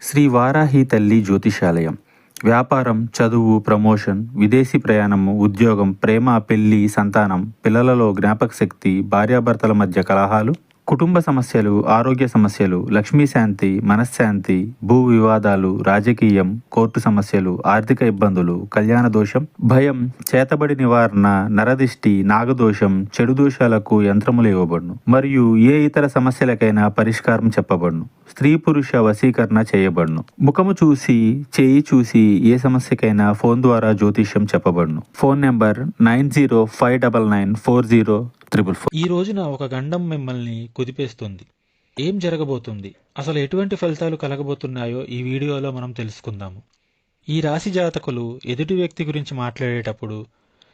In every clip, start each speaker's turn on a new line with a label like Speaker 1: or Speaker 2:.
Speaker 1: శ్రీ వారాహి తల్లి జ్యోతిషాలయం. వ్యాపారం, చదువు, ప్రమోషన్, విదేశీ ప్రయాణము, ఉద్యోగం, ప్రేమ, పెళ్లి, సంతానం, పిల్లలలో జ్ఞాపకశక్తి, భార్యాభర్తల మధ్య కలహాలు, కుటుంబ సమస్యలు, ఆరోగ్య సమస్యలు, లక్ష్మీ శాంతి, మనశ్శాంతి, భూ వివాదాలు, రాజకీయం, కోర్టు సమస్యలు, ఆర్థిక ఇబ్బందులు, కళ్యాణ దోషం, భయం, చేతబడి నివారణ, నరదిష్టి, నాగదోషం, చెడు దోషాలకు యంత్రములు ఇవ్వబడును మరియు ఏ ఇతర సమస్యలకైనా పరిష్కారం చెప్పబడును. స్త్రీ పురుష వశీకరణ చేయబడును. ముఖము చూసి, చేయి చూసి ఏ సమస్యకైనా ఫోన్ ద్వారా జ్యోతిష్యం చెప్పబడును. Phone number 9059940444.
Speaker 2: ఈ రోజున ఒక గండం మిమ్మల్ని కుదిపేస్తుంది. ఏం జరగబోతుంది, అసలు ఎటువంటి ఫలితాలు కలగబోతున్నాయో ఈ వీడియోలో మనం తెలుసుకుందాము. ఈ రాశి జాతకులు ఎదుటి వ్యక్తి గురించి మాట్లాడేటప్పుడు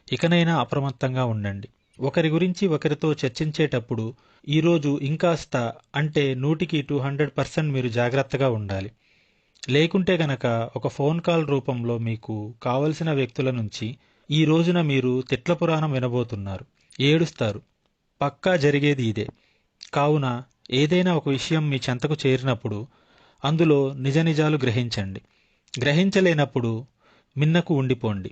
Speaker 2: ఇకనైనా అప్రమత్తంగా ఉండండి. ఒకరి గురించి ఒకరితో చర్చించేటప్పుడు ఈరోజు ఇంకాస్త అంటే 100కి 200% మీరు జాగ్రత్తగా ఉండాలి. లేకుంటే గనక ఒక ఫోన్ కాల్ రూపంలో మీకు కావలసిన వ్యక్తుల నుంచి ఈ రోజున మీరు తిట్ల పురాణం వినబోతున్నారు, ఏడుస్తారు. పక్కా జరిగేది ఇదే. కావున ఏదైనా ఒక విషయం మీ చెంతకు చేరినప్పుడు అందులో నిజ నిజాలు గ్రహించండి. గ్రహించలేనప్పుడు మిన్నకు ఉండిపోండి.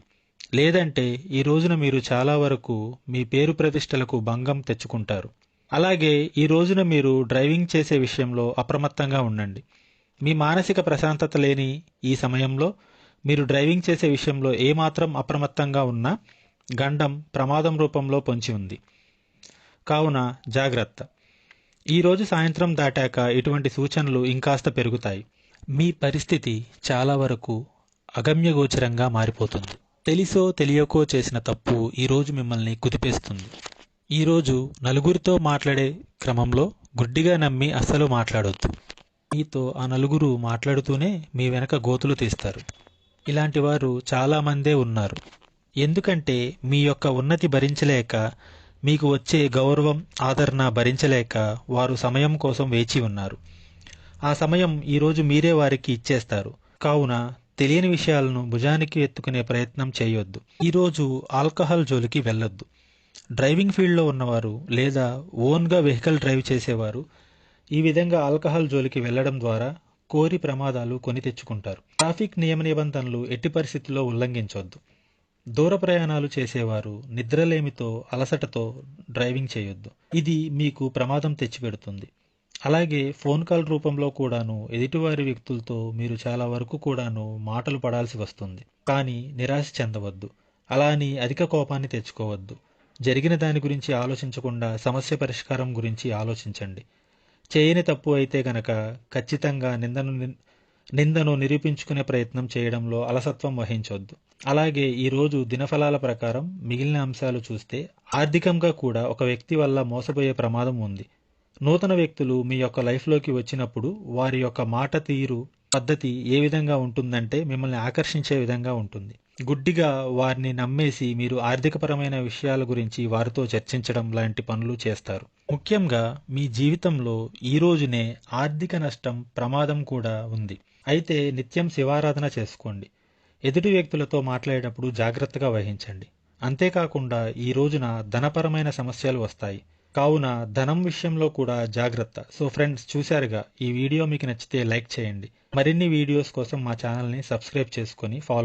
Speaker 2: లేదంటే ఈ రోజున మీరు చాలా వరకు మీ పేరు ప్రతిష్టలకు భంగం తెచ్చుకుంటారు. అలాగే ఈ రోజున మీరు డ్రైవింగ్ చేసే విషయంలో అప్రమత్తంగా ఉండండి. మీ మానసిక ప్రశాంతత లేని ఈ సమయంలో మీరు డ్రైవింగ్ చేసే విషయంలో ఏమాత్రం అప్రమత్తంగా ఉన్నా గండం ప్రమాదం రూపంలో పొంచి ఉంది. కావున జాగ్రత్త. ఈరోజు సాయంత్రం దాటాక ఇటువంటి సూచనలు ఇంకాస్త పెరుగుతాయి. మీ పరిస్థితి చాలా వరకు అగమ్యగోచరంగా మారిపోతుంది. తెలిసో తెలియకో చేసిన తప్పు ఈరోజు మిమ్మల్ని కుదిపేస్తుంది. ఈరోజు నలుగురితో మాట్లాడే క్రమంలో గుడ్డిగా నమ్మి అస్సలు మాట్లాడొద్దు. మీతో ఆ నలుగురు మాట్లాడుతూనే మీ వెనక గోతులు తీస్తారు. ఇలాంటి వారు చాలామందే ఉన్నారు. ఎందుకంటే మీ యొక్క ఉన్నతి భరించలేక, మీకు వచ్చే గౌరవం, ఆదరణ భరించలేక వారు సమయం కోసం వేచి ఉన్నారు. ఆ సమయం ఈరోజు మీరే వారికి ఇచ్చేస్తారు. కావున తెలియని విషయాలను భుజానికి ఎత్తుకునే ప్రయత్నం చేయొద్దు. ఈరోజు ఆల్కహాల్ జోలికి వెళ్ళొద్దు. డ్రైవింగ్ ఫీల్డ్లో ఉన్నవారు లేదా ఓన్గా వెహికల్ డ్రైవ్ చేసేవారు ఈ విధంగా ఆల్కహాల్ జోలికి వెళ్లడం ద్వారా కోరి ప్రమాదాలు కొని తెచ్చుకుంటారు. ట్రాఫిక్ నియమ నిబంధనలు ఎట్టి పరిస్థితుల్లో ఉల్లంఘించొద్దు. దూర ప్రయాణాలు చేసేవారు నిద్రలేమితో, అలసటతో డ్రైవింగ్ చేయొద్దు. ఇది మీకు ప్రమాదం తెచ్చిపెడుతుంది. అలాగే ఫోన్ కాల్ రూపంలో కూడాను ఎదుటివారి వ్యక్తులతో మీరు చాలా వరకు కూడాను మాటలు పడాల్సి వస్తుంది. కానీ నిరాశ చెందవద్దు. అలా అని అధిక కోపాన్ని తెచ్చుకోవద్దు. జరిగిన దాని గురించి ఆలోచించకుండా సమస్య పరిష్కారం గురించి ఆలోచించండి. చేయని తప్పు అయితే గనక ఖచ్చితంగా నిందను నిరూపించుకునే ప్రయత్నం చేయడంలో అలసత్వం వహించొద్దు. అలాగే ఈరోజు దినఫలాల ప్రకారం మిగిలిన అంశాలు చూస్తే ఆర్థికంగా కూడా ఒక వ్యక్తి వల్ల మోసపోయే ప్రమాదం ఉంది. నూతన వ్యక్తులు మీ యొక్క లైఫ్లోకి వచ్చినప్పుడు వారి యొక్క మాట తీరు, పద్ధతి ఏ విధంగా ఉంటుందంటే మిమ్మల్ని ఆకర్షించే విధంగా ఉంటుంది. గుడ్డిగా వారిని నమ్మేసి మీరు ఆర్థికపరమైన విషయాల గురించి వారితో చర్చించడం లాంటి పనులు చేస్తారు. ముఖ్యంగా మీ జీవితంలో ఈ రోజునే ఆర్థిక నష్టం, ప్రమాదం కూడా ఉంది. అయితే నిత్యం శివారాధన చేసుకోండి. ఎదుటి వ్యక్తులతో మాట్లాడేటప్పుడు జాగ్రత్తగా వహించండి. అంతేకాకుండా ఈ రోజున ధనపరమైన సమస్యలు వస్తాయి. కావున ధనం విషయంలో కూడా జాగ్రత్త. సో ఫ్రెండ్స్, చూశారుగా, ఈ వీడియో మీకు నచ్చితే లైక్ చేయండి. మరిన్ని వీడియోస్ కోసం మా ఛానల్ని సబ్స్క్రైబ్ చేసుకొని ఫాలో